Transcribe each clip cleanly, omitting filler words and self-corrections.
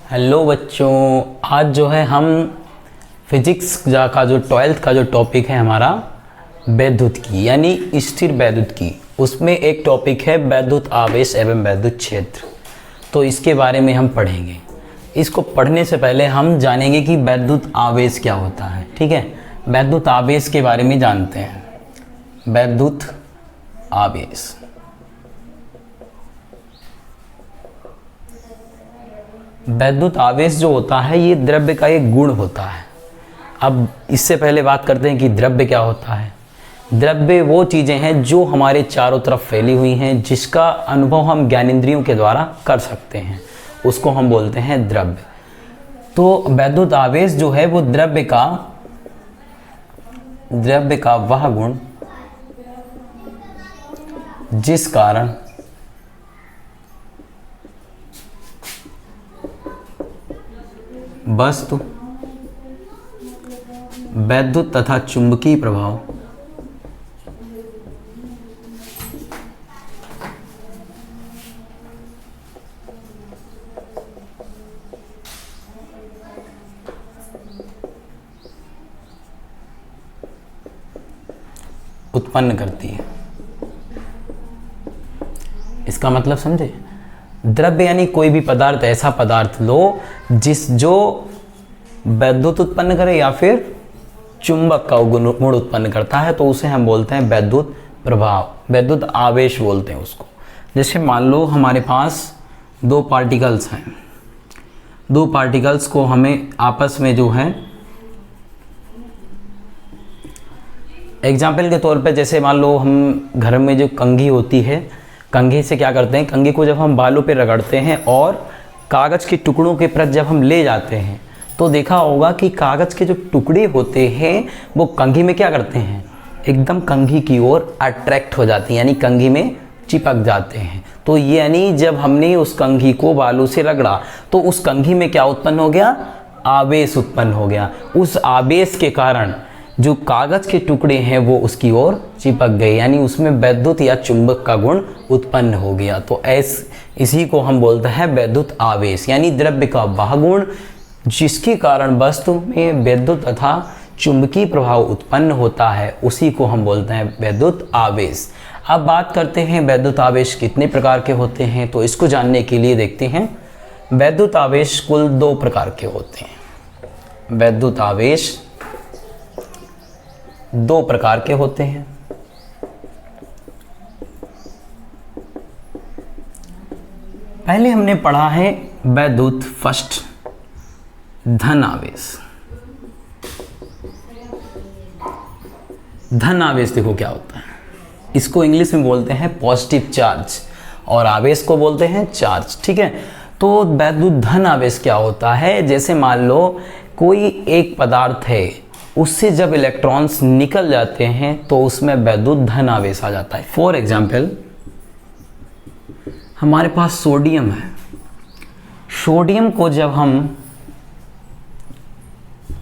Hello बच्चों, आज जो है हम फिजिक्स का जो 12th का जो टॉपिक है हमारा वैद्युत की यानी स्थिर वैद्युत की, उसमें एक टॉपिक है वैद्युत आवेश एवं वैद्युत क्षेत्र। तो इसके बारे में हम पढ़ेंगे। इसको पढ़ने से पहले हम जानेंगे कि वैद्युत आवेश क्या होता है। ठीक है, वैद्युत आवेश के बारे में जानते हैं। वैद्युत आवेश वैद्युत आवेश जो होता है ये द्रव्य का एक गुण होता है। अब इससे पहले बात करते हैं कि द्रव्य क्या होता है। द्रव्य वो चीज़ें हैं जो हमारे चारों तरफ फैली हुई हैं, जिसका अनुभव हम ज्ञानेंद्रियों के द्वारा कर सकते हैं, उसको हम बोलते हैं द्रव्य। तो वैद्युत आवेश जो है वो द्रव्य का वह गुण जिस कारण वस्तु वैद्युत तथा चुंबकीय प्रभाव उत्पन्न करती है। इसका मतलब समझे? द्रव्य यानी कोई भी पदार्थ, ऐसा पदार्थ लो जो वैद्युत उत्पन्न करे या फिर चुंबक का गुण उत्पन्न करता है, तो उसे हम बोलते हैं वैद्युत प्रभाव, वैद्युत आवेश बोलते हैं उसको। जैसे मान लो हमारे पास दो पार्टिकल्स हैं, दो पार्टिकल्स को हमें आपस में जो है, एग्जाम्पल के तौर पे जैसे मान लो हम घर में जो कंघी होती है, कंघी से क्या करते हैं, कंघी को जब हम बालों पे रगड़ते हैं और कागज़ के टुकड़ों के प्रति जब हम ले जाते हैं, तो देखा होगा कि कागज़ के जो टुकड़े होते हैं वो कंघी में क्या करते हैं, एकदम कंघी की ओर अट्रैक्ट हो जाती हैं, यानी कंघी में चिपक जाते हैं। तो ये यानी जब हमने उस कंघी को बालों से रगड़ा तो उस कंघी में क्या उत्पन्न हो गया, आवेश उत्पन्न हो गया। उस आवेश के कारण जो कागज़ के टुकड़े हैं वो उसकी ओर चिपक गए, यानी उसमें वैद्युत या चुंबक का गुण उत्पन्न हो गया। तो इसी को हम बोलते हैं वैद्युत आवेश, यानी द्रव्य का वह गुण जिसके कारण वस्तु में वैद्युत तथा चुंबकीय प्रभाव उत्पन्न होता है, उसी को हम बोलते हैं वैद्युत आवेश। अब बात करते हैं वैद्युत आवेश कितने प्रकार के होते हैं। तो इसको जानने के लिए देखते हैं, वैद्युत आवेश कुल दो प्रकार के होते हैं। वैद्युत आवेश दो प्रकार के होते हैं। पहले हमने पढ़ा है वैद्युत फर्स्ट धन आवेश। धन आवेश देखो क्या होता है, इसको इंग्लिश में बोलते हैं पॉजिटिव चार्ज और आवेश को बोलते हैं चार्ज। ठीक है, तो वैद्युत धन आवेश क्या होता है, जैसे मान लो कोई एक पदार्थ है, उससे जब इलेक्ट्रॉन्स निकल जाते हैं तो उसमें वैद्युत धन आवेश आ जाता है। फॉर एग्जाम्पल हमारे पास सोडियम है, सोडियम को जब हम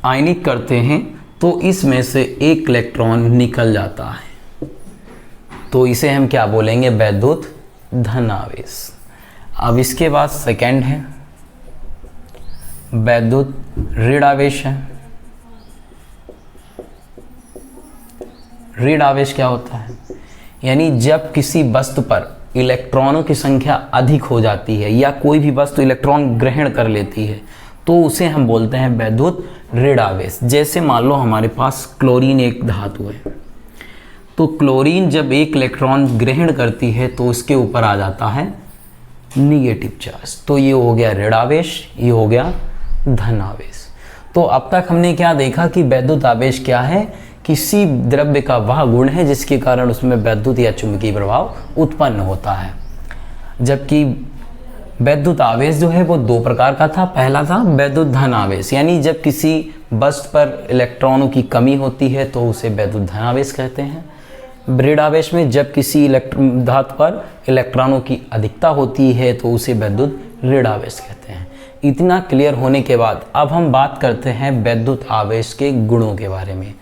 आयनिक करते हैं तो इसमें से एक इलेक्ट्रॉन निकल जाता है, तो इसे हम क्या बोलेंगे, वैद्युत धन आवेश। अब इसके बाद सेकंड है वैद्युत ऋण आवेश है। ऋण आवेश क्या होता है, यानी जब किसी वस्तु पर इलेक्ट्रॉनों की संख्या अधिक हो जाती है या कोई भी वस्तु इलेक्ट्रॉन ग्रहण कर लेती है तो उसे हम बोलते हैं वैद्युत ऋण आवेश। जैसे मान लो हमारे पास क्लोरीन एक धातु है, तो क्लोरीन जब एक इलेक्ट्रॉन ग्रहण करती है तो उसके ऊपर आ जाता है निगेटिव चार्ज, तो ये हो गया ऋण आवेश, ये हो गया धन आवेश। तो अब तक हमने क्या देखा कि वैद्युत आवेश क्या है, किसी द्रव्य का वह गुण है जिसके कारण उसमें वैद्युत या चुंबकीय प्रभाव उत्पन्न होता है। जबकि वैद्युत आवेश जो है वो दो प्रकार का था। पहला था वैद्युत धन आवेश, यानी जब किसी वस्तु पर इलेक्ट्रॉनों की कमी होती है तो उसे वैद्युत धन आवेश कहते हैं। ऋण आवेश में जब किसी धातु पर इलेक्ट्रॉनों की अधिकता होती है तो उसे वैद्युत ऋण आवेश कहते हैं। इतना क्लियर होने के बाद अब हम बात करते हैं वैद्युत आवेश के गुणों के बारे में,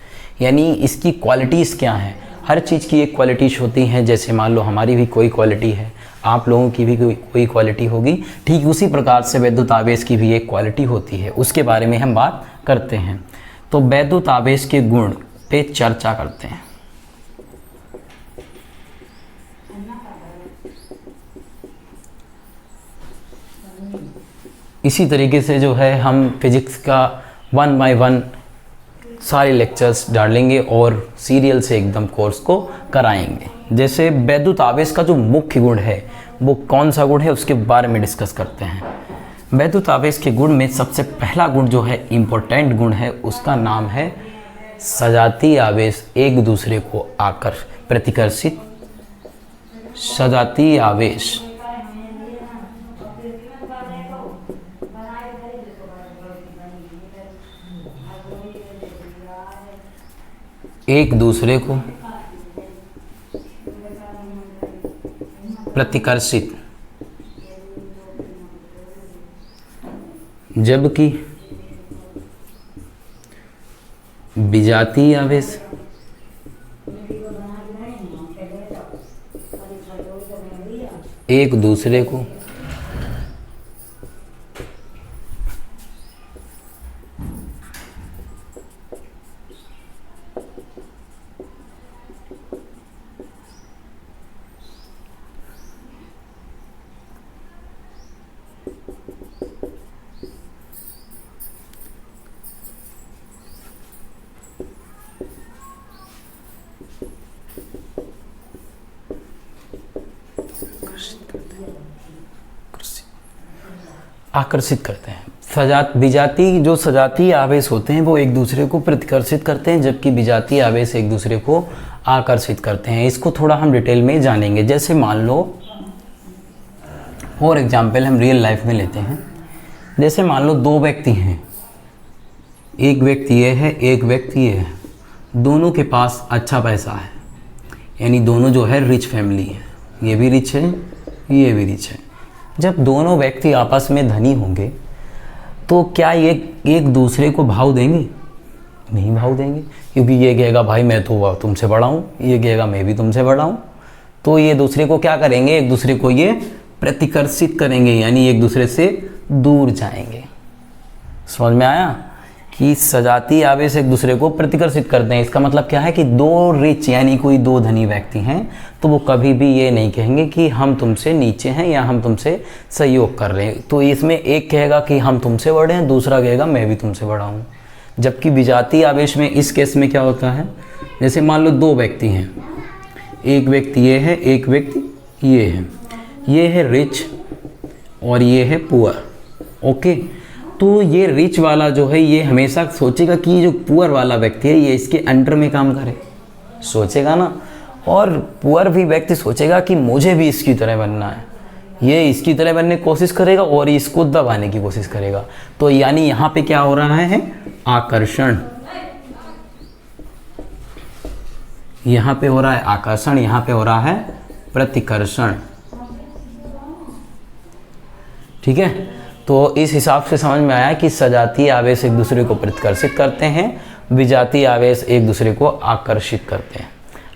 यानी इसकी क्वालिटीज़ क्या हैं। हर चीज़ की एक क्वालिटीज़ होती हैं, जैसे मान लो हमारी भी कोई क्वालिटी है, आप लोगों की भी कोई क्वालिटी होगी, ठीक उसी प्रकार से वैद्युत आवेश की भी एक क्वालिटी होती है, उसके बारे में हम बात करते हैं। तो वैद्युत आवेश के गुण पे चर्चा करते हैं। इसी तरीके से जो है हम फिजिक्स का 1 बाय 1 सारे लेक्चर्स डालेंगे और सीरियल से एकदम कोर्स को कराएंगे। जैसे वैद्युत आवेश का जो मुख्य गुण है वो कौन सा गुण है उसके बारे में डिस्कस करते हैं। वैद्युत आवेश के गुण में सबसे पहला गुण जो है इम्पोर्टेंट गुण है, उसका नाम है सजातीय आवेश एक दूसरे को आकर प्रतिकर्षित। सजातीय आवेश एक दूसरे को प्रतिकर्षित, जबकि विजातीय आवेश एक दूसरे को आकर्षित करते हैं। विजातीय जो सजातीय आवेश होते हैं वो एक दूसरे को प्रतिकर्षित करते हैं, जबकि विजातीय आवेश एक दूसरे को आकर्षित करते हैं। इसको थोड़ा हम डिटेल में जानेंगे। जैसे मान लो फॉर एग्जाम्पल हम रियल लाइफ में लेते हैं। जैसे मान लो दो व्यक्ति हैं, एक व्यक्ति ये है, एक व्यक्ति ये है, दोनों के पास अच्छा पैसा है, यानी दोनों जो है रिच फैमिली है, ये भी रिच है, ये भी रिच है। जब दोनों व्यक्ति आपस में धनी होंगे तो क्या ये एक दूसरे को भाव देंगे? नहीं भाव देंगे, क्योंकि ये कहेगा भाई मैं तो तुमसे बड़ा हूँ, ये कहेगा मैं भी तुमसे बड़ा हूँ। तो ये दूसरे को क्या करेंगे? एक दूसरे को ये प्रतिकर्षित करेंगे, यानी एक दूसरे से दूर जाएंगे। समझ में आया कि सजातीय आवेश एक दूसरे को प्रतिकर्षित करते हैं। इसका मतलब क्या है कि दो रिच यानी कोई दो धनी व्यक्ति हैं तो वो कभी भी ये नहीं कहेंगे कि हम तुमसे नीचे हैं या हम तुमसे सहयोग कर रहे हैं। तो इसमें एक कहेगा कि हम तुमसे बड़े हैं, दूसरा कहेगा मैं भी तुमसे बड़ा हूँ। जबकि विजातीय आवेश में इस केस में क्या होता है, जैसे मान लो दो व्यक्ति हैं, एक व्यक्ति ये है, एक व्यक्ति ये है, ये है रिच और ये है पुअर। ओके, तो ये रिच वाला जो है ये हमेशा सोचेगा कि जो पुअर वाला व्यक्ति है ये इसके अंडर में काम करे, सोचेगा ना। और पुअर भी व्यक्ति सोचेगा कि मुझे भी इसकी तरह बनना है, ये इसकी तरह बनने की कोशिश करेगा और इसको दबाने की कोशिश करेगा। तो यानी यहाँ पे क्या हो रहा है? आकर्षण। यहाँ पे हो रहा है आकर्षण, यहाँ पे हो रहा है प्रतिकर्षण। ठीक है, तो इस हिसाब से समझ में आया कि सजातीय आवेश एक दूसरे को प्रतिकर्षित करते हैं, विजातीय आवेश एक दूसरे को आकर्षित करते हैं।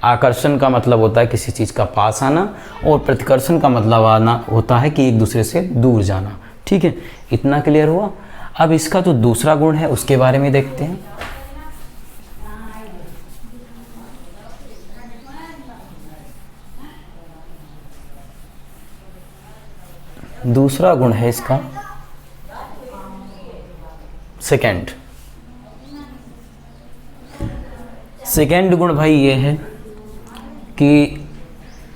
आकर्षण का मतलब होता है किसी चीज़ का पास आना और प्रतिकर्षण का मतलब आना होता है कि एक दूसरे से दूर जाना। ठीक है, इतना क्लियर हुआ। अब इसका जो दूसरा गुण है उसके बारे में देखते हैं। दूसरा गुण है इसका सेकेंड गुण भाई ये है कि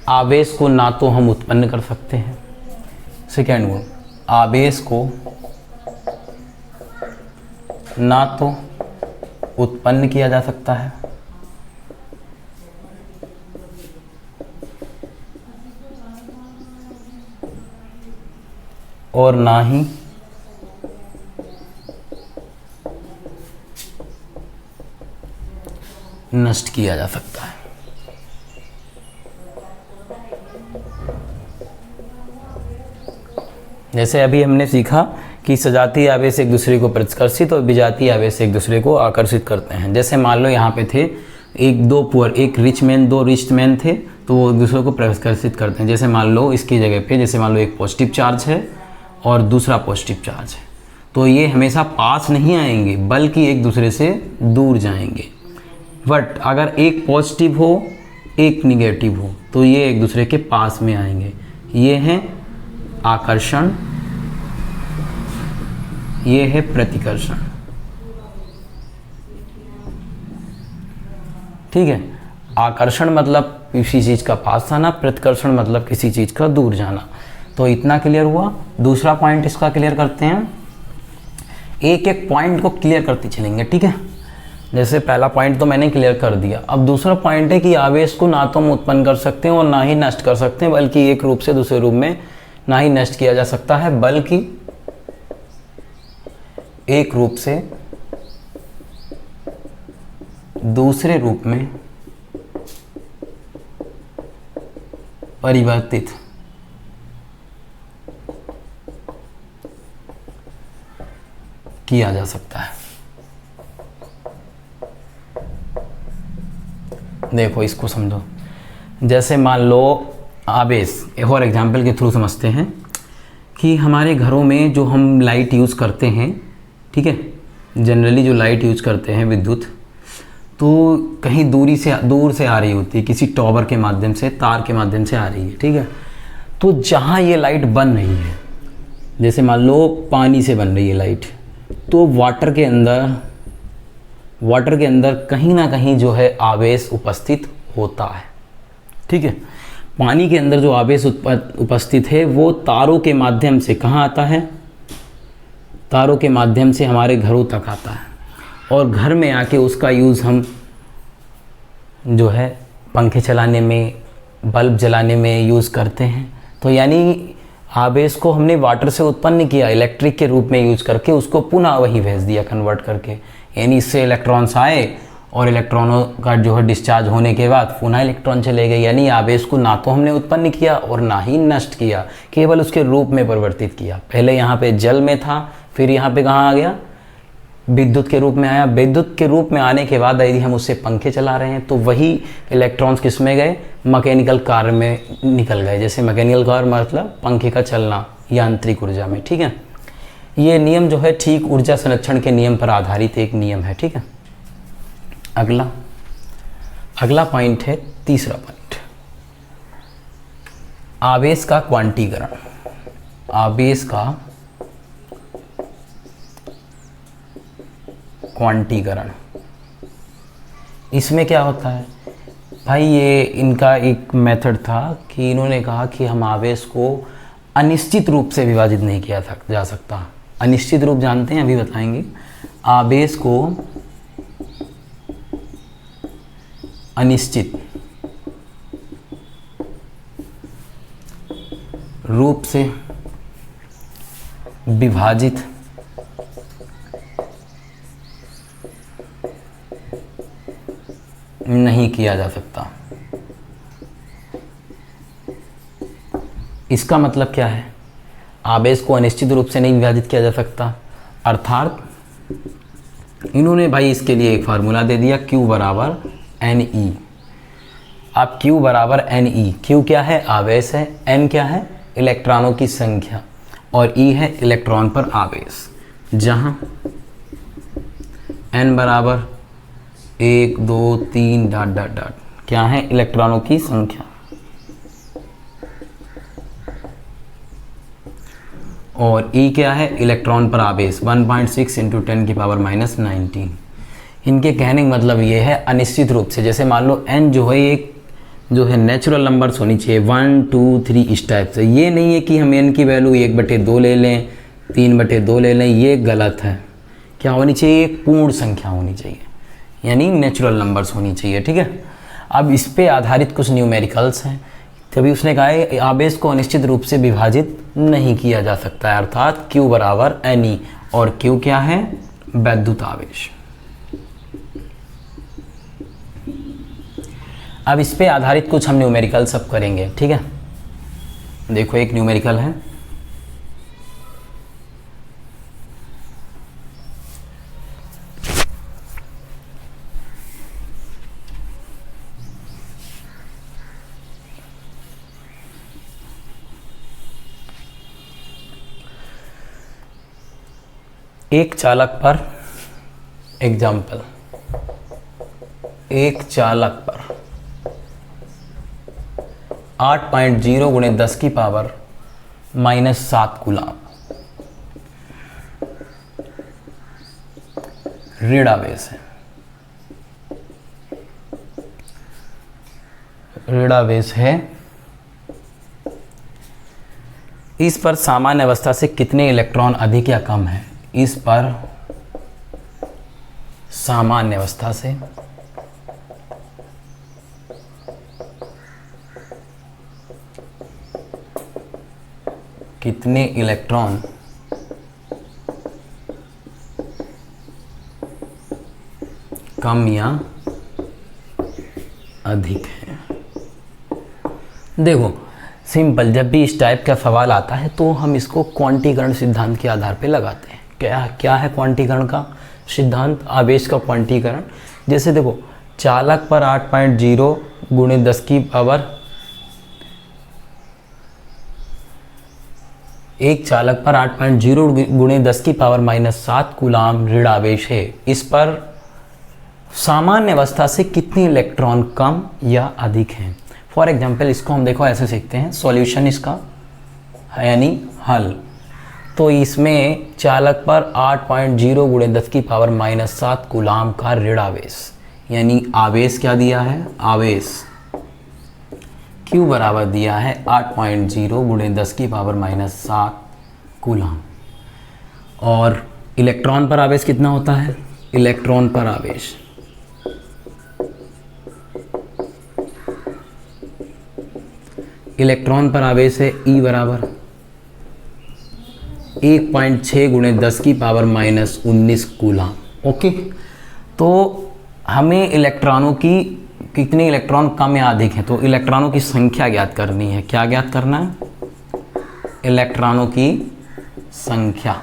आवेश को ना तो हम उत्पन्न कर सकते हैं। सेकेंड गुण, आवेश को ना तो उत्पन्न किया जा सकता है और ना ही नष्ट किया जा सकता है। जैसे अभी हमने सीखा कि सजातीय आवेश एक दूसरे को प्रतिकर्षित और विजातीय आवेश एक दूसरे को आकर्षित करते हैं। जैसे मान लो यहाँ पे थे एक दो पुअर, एक रिच मैन, दो रिच मैन थे, तो एक दूसरे को प्रतिकर्षित करते हैं। जैसे मान लो इसकी जगह पे, जैसे मान लो एक पॉजिटिव चार्ज है और दूसरा पॉजिटिव चार्ज है, तो ये हमेशा पास नहीं आएंगे बल्कि एक दूसरे से दूर जाएंगे। बट अगर एक पॉजिटिव हो एक निगेटिव हो तो ये एक दूसरे के पास में आएंगे। ये है आकर्षण, ये है प्रतिकर्षण। ठीक है, आकर्षण मतलब किसी चीज़ का पास आना, प्रतिकर्षण मतलब किसी चीज़ का दूर जाना। तो इतना क्लियर हुआ। दूसरा पॉइंट इसका क्लियर करते हैं, एक एक पॉइंट को क्लियर करते चलेंगे। ठीक है, जैसे पहला पॉइंट तो मैंने क्लियर कर दिया। अब दूसरा पॉइंट है कि आवेश को ना तो हम उत्पन्न कर सकते हैं और ना ही नष्ट कर सकते हैं, बल्कि एक रूप से दूसरे रूप में ना ही नष्ट किया जा सकता है, बल्कि एक रूप से दूसरे रूप में परिवर्तित किया जा सकता है। देखो इसको समझो, जैसे मान लो आवेश, एक और एग्जाम्पल के थ्रू समझते हैं कि हमारे घरों में जो हम लाइट यूज़ करते हैं, ठीक है, जनरली जो लाइट यूज़ करते हैं विद्युत, तो कहीं दूर से आ रही होती है, किसी टॉवर के माध्यम से, तार के माध्यम से आ रही है। ठीक है, तो जहाँ ये लाइट बन रही है, जैसे मान लो पानी से बन रही है लाइट, तो वाटर के अंदर कहीं ना कहीं जो है आवेश उपस्थित होता है। ठीक है, पानी के अंदर जो आवेश उपस्थित है वो तारों के माध्यम से कहाँ आता है, तारों के माध्यम से हमारे घरों तक आता है, और घर में आके उसका यूज़ हम जो है पंखे चलाने में, बल्ब जलाने में यूज़ करते हैं। तो यानी आवेश को हमने वाटर से उत्पन्न किया, इलेक्ट्रिक के रूप में यूज करके उसको पुनः वही भेज दिया कन्वर्ट करके। यानी इससे इलेक्ट्रॉन्स आए और इलेक्ट्रॉनों का जो है डिस्चार्ज होने के बाद पुनः इलेक्ट्रॉन चले गए। यानी आवेश को ना तो हमने उत्पन्न किया और ना ही नष्ट किया, केवल उसके रूप में परिवर्तित किया। पहले यहाँ पे जल में था, फिर यहाँ पे कहाँ आ गया, विद्युत के रूप में आया। विद्युत के रूप में आने के बाद यदि हम उससे पंखे चला रहे हैं तो वही इलेक्ट्रॉन्स किस में गए, मैकेनिकल कार्य में निकल गए। जैसे मैकेनिकल कार्य मतलब पंखे का चलना, यांत्रिक ऊर्जा में। ठीक है, ये नियम जो है ठीक ऊर्जा संरक्षण के नियम पर आधारित एक नियम है। ठीक है, अगला पॉइंट है, तीसरा पॉइंट, आवेश का क्वांटीकरण। आवेश का क्वांटीकरण, इसमें क्या होता है भाई, ये इनका एक मेथड था कि इन्होंने कहा कि हम आवेश को अनिश्चित रूप से विभाजित नहीं किया जा सकता। अनिश्चित रूप जानते हैं, अभी बताएंगे। आवेश को अनिश्चित रूप से विभाजित नहीं किया जा सकता। इसका मतलब क्या है, आवेश को अनिश्चित रूप से नहीं विभाजित किया जा सकता, अर्थात इन्होंने भाई इसके लिए एक फार्मूला दे दिया, Q बराबर NE। अब Q बराबर NE, Q क्या है, आवेश है, N क्या है, इलेक्ट्रॉनों की संख्या, और E है इलेक्ट्रॉन पर आवेश। जहां N बराबर 1 2 3 डॉट डॉट डॉट क्या है, इलेक्ट्रॉनों की संख्या, और E क्या है, इलेक्ट्रॉन पर आवेश 1.6 इंटू 10 की पावर -19। इनके कहने का मतलब ये है अनिश्चित रूप से। जैसे मान लो n जो है एक जो है नेचुरल नंबर्स होनी चाहिए, 1 2 3 इस टाइप से। ये नहीं है कि हम n की वैल्यू 1/2 ले लें, 3/2 ले लें, ये गलत है। क्या होनी चाहिए, एक पूर्ण संख्या होनी चाहिए, यानी नेचुरल नंबर्स होनी चाहिए। ठीक है, अब इस पे आधारित कुछ न्यूमेरिकल्स हैं। तभी उसने कहा है आवेश को अनिश्चित रूप से विभाजित नहीं किया जा सकता है, अर्थात Q बराबर NE, और Q क्या है, वैद्युत आवेश। अब इस पे आधारित कुछ हम न्यूमेरिकल सब करेंगे। ठीक है, देखो एक न्यूमेरिकल है, एक चालक पर, एग्जाम्पल, एक चालक पर 8.0 गुणे 10 की पावर -7 कूलाम ऋण आवेश है, ऋण आवेश है। इस पर सामान्य अवस्था से कितने इलेक्ट्रॉन अधिक या कम है? इस पर सामान्य अवस्था से कितने इलेक्ट्रॉन कम या अधिक है? देखो सिंपल, जब भी इस टाइप का सवाल आता है तो हम इसको क्वांटीकरण सिद्धांत के आधार पे लगाते हैं। क्या है क्वांटीकरण का सिद्धांत? आवेश का क्वांटीकरण। जैसे देखो चालक पर 8.0 गुणे 10 की पावर, एक चालक पर 8.0 गुणे 10 की पावर -7 कूलाम ऋण आवेश है। इस पर सामान्य अवस्था से कितने इलेक्ट्रॉन कम या अधिक हैं? फॉर एग्जाम्पल इसको हम देखो ऐसे सीखते हैं, सॉल्यूशन इसका यानी हल। तो इसमें चालक पर 8.0 गुणे 10 की पावर -7 कूलाम का ऋण आवेश, यानी आवेश क्या दिया है? आवेश Q बराबर दिया है 8.0 गुणे 10 की पावर -7 कूलाम। और इलेक्ट्रॉन पर आवेश कितना होता है? इलेक्ट्रॉन पर आवेश है E बराबर 1.6 गुणे 10 की पावर -19 कूलाम। ओके, तो हमें इलेक्ट्रॉनों की कितने इलेक्ट्रॉन कम या अधिक हैं, तो इलेक्ट्रॉनों की संख्या ज्ञात करनी है। क्या ज्ञात करना है? इलेक्ट्रॉनों की संख्या,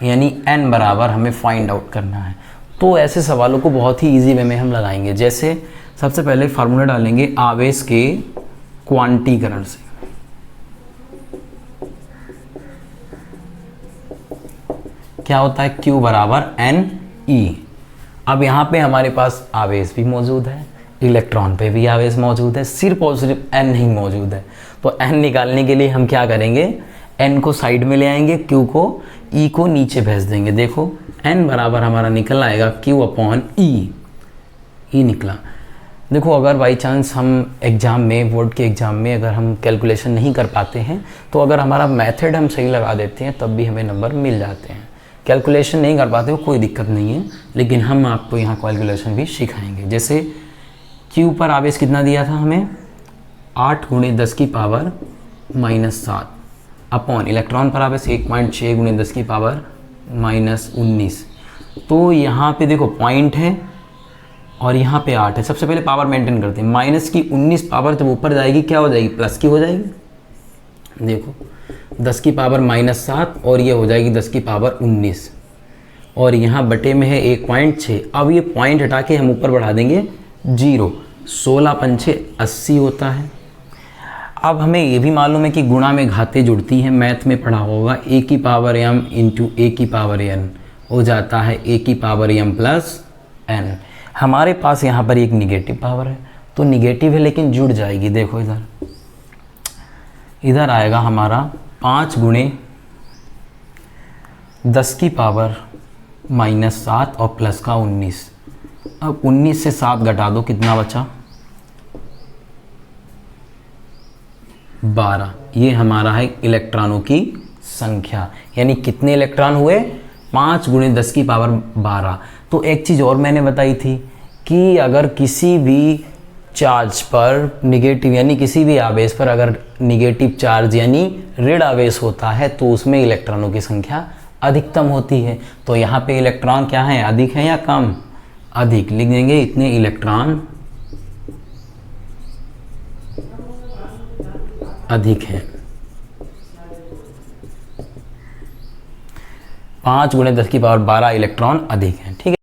यानी n बराबर हमें फाइंड आउट करना है। तो ऐसे सवालों को बहुत ही इजी वे में हम लगाएंगे। जैसे सबसे पहले फार्मूला डालेंगे आवेश के क्वांटीकरण से। क्या होता है? Q बराबर NE। अब यहाँ पे हमारे पास आवेश भी मौजूद है, इलेक्ट्रॉन पे भी आवेश मौजूद है, सिर्फ और सिर्फ n नहीं मौजूद है। तो n निकालने के लिए हम क्या करेंगे? n को साइड में ले आएंगे, Q को, E को नीचे भेज देंगे। देखो n बराबर हमारा निकल आएगा Q अपॉन E। E निकला। देखो अगर बाई चांस हम एग्ज़ाम में, बोर्ड के एग्ज़ाम में अगर हम कैलकुलेशन नहीं कर पाते हैं, तो अगर हमारा मेथड हम सही लगा देते हैं तब भी हमें नंबर मिल जाते हैं। कैलकुलेशन नहीं कर पाते हो कोई दिक्कत नहीं है, लेकिन हम आपको यहाँ कैलकुलेशन भी सिखाएंगे। जैसे Q पर आवेश कितना दिया था हमें? 8 गुणे 10 की पावर -7 अपॉन इलेक्ट्रॉन पर आवेश 1.6 गुणे 10 की पावर -19। तो यहाँ पे देखो पॉइंट है और यहाँ पे 8 है। सबसे पहले पावर मेंटेन करते हैं। माइनस की 19 पावर जब ऊपर जाएगी क्या हो जाएगी? प्लस की हो जाएगी। देखो 10 की पावर -7 और ये हो जाएगी 10 की पावर 19 और यहाँ बटे में है 1.6। अब ये पॉइंट हटा के हम ऊपर बढ़ा देंगे 0। 16 पंचे 80 होता है। अब हमें ये भी मालूम है कि गुणा में घातें जुड़ती हैं, मैथ में पढ़ा होगा। a की पावर m इंटू a की पावर n हो जाता है a की पावर m प्लस n। हमारे पास यहाँ पर एक निगेटिव पावर है, तो निगेटिव है लेकिन जुड़ जाएगी। देखो इधर आएगा हमारा 5 गुणे 10 की पावर -7 और प्लस का 19। अब 19 से 7 घटा दो, कितना बचा? 12। ये हमारा है इलेक्ट्रॉनों की संख्या, यानी कितने इलेक्ट्रॉन हुए? 5 गुणे 10 की पावर 12। तो एक चीज़ और मैंने बताई थी कि अगर किसी भी चार्ज पर निगेटिव, यानी किसी भी आवेश पर अगर निगेटिव चार्ज यानी ऋण आवेश होता है तो उसमें इलेक्ट्रॉनों की संख्या अधिकतम होती है। तो यहाँ पे इलेक्ट्रॉन क्या है? अधिक है या कम? अधिक। लिख देंगे इतने इलेक्ट्रॉन अधिक हैं। 5 गुणे 10 की पावर 12 इलेक्ट्रॉन अधिक हैं। ठीक है।